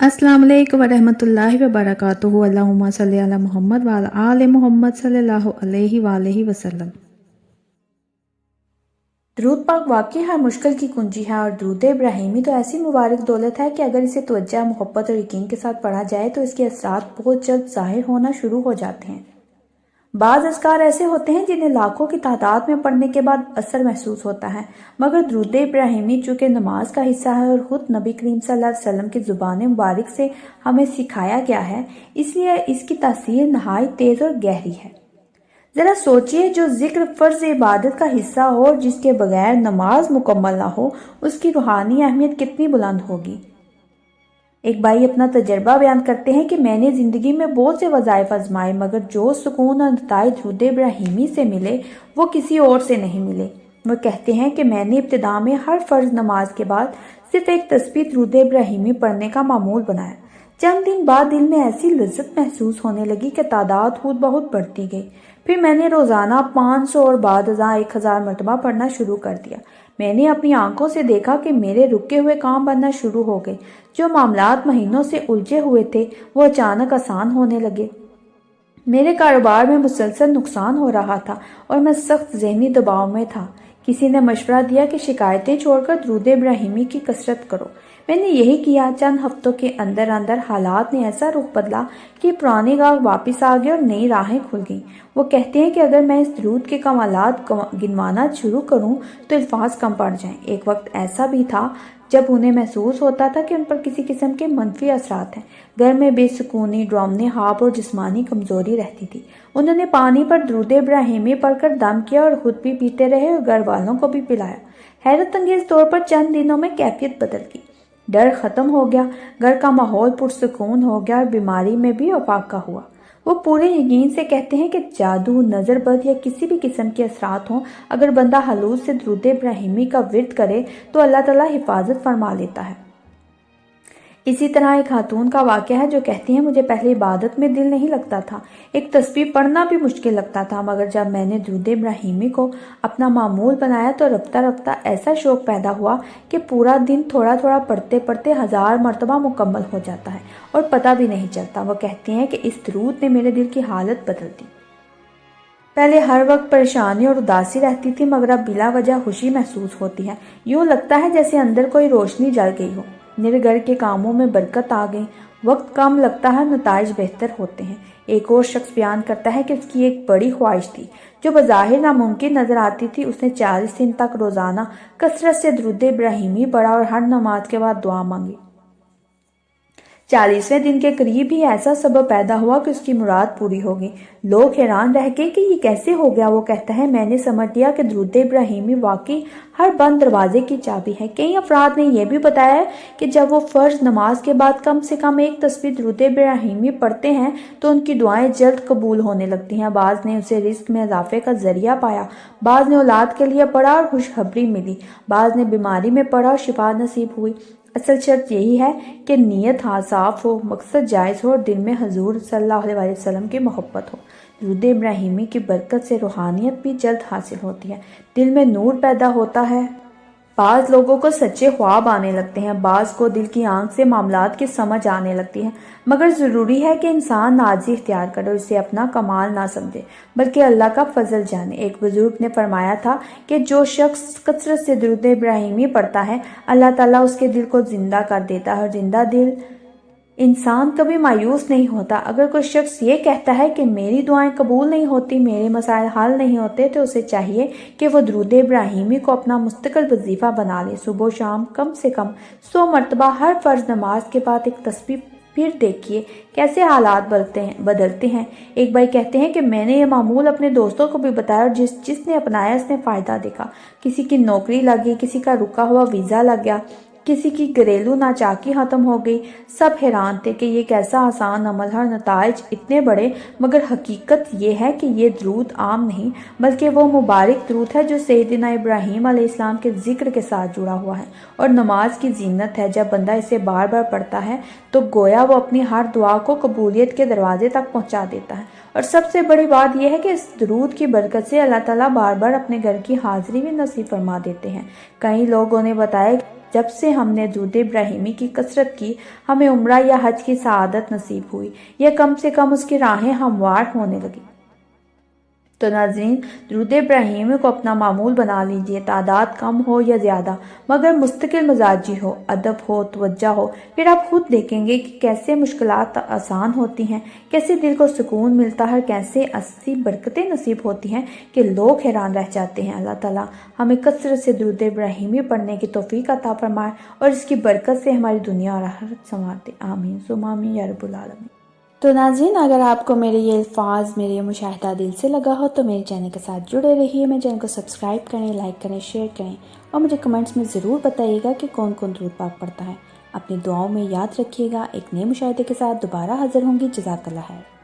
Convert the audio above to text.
अस्सलाम वालेकुम वरहमतुल्लाहि वबरकातुहू। अल्लाहुम्मा सल्ली अला मुहम्मद व अला आले मुहम्मद सल्लल्लाहु अलैहि वसल्लम। दरूद पाक वाकई हर मुश्किल की कुंजी है और दरूद इब्राहिमी तो ऐसी मुबारक दौलत है कि अगर इसे तवज्जो, मोहब्बत और यकीन के साथ पढ़ा जाए तो इसके असरात बहुत जल्द ज़ाहिर होना शुरू हो जाते हैं। बाज़ अज़कार ऐसे होते हैं जिन्हें लाखों की तादाद में पढ़ने के बाद असर महसूस होता है, मगर दरूद इब्राहिमी चूँकि नमाज का हिस्सा है और ख़ुद नबी करीम सल्लल्लाहु अलैहि वसल्लम की ज़ुबान मुबारक से हमें सिखाया गया है, इसलिए इसकी तासीर नहायत तेज़ और गहरी है। ज़रा सोचिए, जो जिक्र फ़र्ज़ इबादत का हिस्सा हो और जिसके बगैर नमाज मुकम्मल ना हो, उसकी रूहानी अहमियत कितनी बुलंद होगी। एक भाई अपना तजर्बा बयान करते हैं कि मैंने ज़िंदगी में बहुत से वज़ाइफ आजमाए, मगर जो सुकून और नताइज दरूद इब्राहिमी से मिले वो किसी और से नहीं मिले। वो कहते हैं कि मैंने इब्तिदा में हर फ़र्ज़ नमाज के बाद सिर्फ एक तस्बीह दरूद इब्राहिमी पढ़ने का मामूल बनाया। चंद दिन बाद दिल में ऐसी लज्जत महसूस होने लगी कि तादाद खुद बहुत बढ़ती गई। फिर मैंने रोज़ाना 500 और बाद 1000 मरतबा पढ़ना शुरू कर दिया। मैंने अपनी आंखों से देखा कि मेरे रुके हुए काम बनना शुरू हो गए। जो मामलात महीनों से उलझे हुए थे वो अचानक आसान होने लगे। मेरे कारोबार में मुसलसल नुकसान हो रहा था और मैं सख्त ज़हनी दबाव में था। किसी ने मशवरा दिया कि शिकायतें छोड़कर दरूद इब्राहिमी की कसरत करो। मैंने यही किया। चंद हफ्तों के अंदर अंदर हालात ने ऐसा रुख बदला कि पुराने गाँव वापस आ गए और नई राहें खुल गईं। वो कहते हैं कि अगर मैं इस दरूद के कमालात गिनवाना शुरू करूं तो अल्फाज कम पड़ जाएं। एक वक्त ऐसा भी था जब उन्हें महसूस होता था कि उन पर किसी किस्म के मनफी असरात हैं। घर में बेसुकूनी, डरावने ख्वाब और जिस्मानी कमजोरी रहती थी। उन्होंने पानी पर दरूद इब्राहिमी पढ़कर दम किया और खुद भी पीते रहे और घर वालों को भी पिलाया। हैरत अंगेज तौर पर चंद दिनों में कैफियत बदल गई। डर खत्म हो गया, घर का माहौल पुरसुकून हो गया और बीमारी में भी अफाका हुआ। वो पूरे यकीन से कहते हैं कि जादू, नज़रबद या किसी भी किस्म के असरात हों, अगर बंदा हलूस से दरूद इब्राहिमी का विर्द करे तो अल्लाह ताला हिफाजत फरमा लेता है। इसी तरह एक खातून का वाक़या है जो कहती है, मुझे पहले इबादत में दिल नहीं लगता था, एक तस्बीह पढ़ना भी मुश्किल लगता था, मगर जब मैंने दरूद इब्राहिमी को अपना मामूल बनाया तो रफ्ता रफ्ता ऐसा शौक़ पैदा हुआ कि पूरा दिन थोड़ा थोड़ा पढ़ते पढ़ते 1000 मरतबा मुकम्मल हो जाता है और पता भी नहीं चलता। वो कहती हैं कि इस दरूद ने मेरे दिल की हालत बदल दी। पहले हर वक्त परेशानी और उदासी रहती थी, मगर अब बिला वजह खुशी महसूस होती है। यूँ लगता है जैसे अंदर कोई रोशनी जल गई हो। मेरे घर के कामों में बरकत आ गई, वक्त कम लगता है, नताइज बेहतर होते हैं। एक और शख्स बयान करता है कि उसकी एक बड़ी ख्वाहिश थी जो बज़ाहिर नामुमकिन नजर आती थी। उसने 40 दिन तक रोज़ाना कसरत से दरूद इब्राहिमी पढ़ा और हर नमाज के बाद दुआ मांगी। 40वें दिन के करीब ही ऐसा सबब पैदा हुआ कि उसकी मुराद पूरी हो गई। लोग हैरान रह गए कि ये कैसे हो गया। वो कहता है, मैंने समझ लिया कि दरूद इब्राहिमी वाकई हर बंद दरवाजे की चाबी है। कई अफराद ने यह भी बताया है कि जब वो फ़र्ज नमाज के बाद कम से कम एक तस्बीह दरूद इब्राहिमी पढ़ते हैं तो उनकी दुआएं जल्द कबूल होने लगती हैं। बाज़ ने उसे रिस्क में इजाफे का जरिया पाया, बाज़ ने औलाद के लिए पढ़ा और खुशखबरी मिली, बाज़ ने बीमारी में पढ़ा और शिफा नसीब हुई। असल शर्त यही है कि नीयत साफ हो, मकसद जायज़ हो और दिल में हजूर सल्लल्लाहु अलैहि वसल्लम की मोहब्बत हो। दरूद इब्राहिमी की बरकत से रूहानियत भी जल्द हासिल होती है, दिल में नूर पैदा होता है। बाज़ लोगों को सच्चे ख्वाब आने लगते हैं, बाज़ को दिल की आंख से मामलात की समझ आने लगती है, मगर ज़रूरी है कि इंसान नाज़ी इख्तियार करे और इसे अपना कमाल ना समझे बल्कि अल्लाह का फजल जाने। एक बुजुर्ग ने फरमाया था कि जो शख्स कसरत से दरूद इब्राहिमी पढ़ता है, अल्लाह ताला उसके दिल को जिंदा कर देता है और जिंदा दिल इंसान कभी मायूस नहीं होता। अगर कोई शख्स ये कहता है कि मेरी दुआएं कबूल नहीं होती, मेरे मसाइल हल नहीं होते, तो उसे चाहिए कि वो दरूद इब्राहिमी को अपना मुस्तकिल वजीफ़ा बना ले। सुबह शाम कम से कम 100 मरतबा हर फ़र्ज नमाज के बाद एक तस्बीह। फिर देखिए कैसे हालात बदलते हैं। एक भाई कहते हैं कि मैंने ये मामूल अपने दोस्तों को भी बताया और जिसने अपनाया उसने फ़ायदा देखा। किसी की नौकरी लगी, किसी का रुका हुआ वीज़ा लग गया, किसी की घरेलू नाचाकी ख़त्म हो गई। सब हैरान थे कि ये कैसा आसान अमल है, नताइज इतने बड़े। मगर हकीकत ये है कि ये दरूद आम नहीं बल्कि वो मुबारक दरूद है जो सैयदना इब्राहीम अलैहिस्सलाम के जिक्र के साथ जुड़ा हुआ है और नमाज की जीनत है। जब बंदा इसे बार बार पढ़ता है तो गोया वो अपनी हर दुआ को कबूलियत के दरवाजे तक पहुँचा देता है। और सबसे बड़ी बात यह है कि इस दरूद की बरकत से अल्लाह ताला बार बार अपने घर की हाजिरी भी नसीब फरमा देते हैं। कई लोगों ने बताया جب سے ہم نے درود ابراہیمی کی کثرت کی ہمیں عمرہ یا حج کی سعادت نصیب ہوئی یا کم سے کم اس کی راہیں ہموار ہونے لگی۔ تو ناظرین، درود ابراہیمی کو اپنا معمول بنا لیجئے، تعداد کم ہو یا زیادہ، مگر مستقل مزاجی ہو، ادب ہو، توجہ ہو، پھر آپ خود دیکھیں گے کہ کیسے مشکلات آسان ہوتی ہیں، کیسے دل کو سکون ملتا ہے، کیسے ایسی برکتیں نصیب ہوتی ہیں کہ لوگ حیران رہ جاتے ہیں۔ اللہ تعالیٰ ہمیں کثرت سے درود ابراہیمی پڑھنے کی توفیق عطا فرمائے اور اس کی برکت سے ہماری دنیا اور آخرت سنوار دے۔ آمین ثم آمین یا رب العالمین۔ تو ناظرین، اگر آپ کو میرے یہ الفاظ، میرے یہ مشاہدہ دل سے لگا ہو تو میرے چینل کے ساتھ جڑے رہیے، میرے چینل کو سبسکرائب کریں، لائک کریں، شیئر کریں اور مجھے کمنٹس میں ضرور بتائیے گا کہ کون کون درود پاک پڑھتا ہے۔ اپنی دعاؤں میں یاد رکھیے گا۔ ایک نئے مشاہدے کے ساتھ دوبارہ حاضر ہوں گی۔ جزاک اللہ خیر۔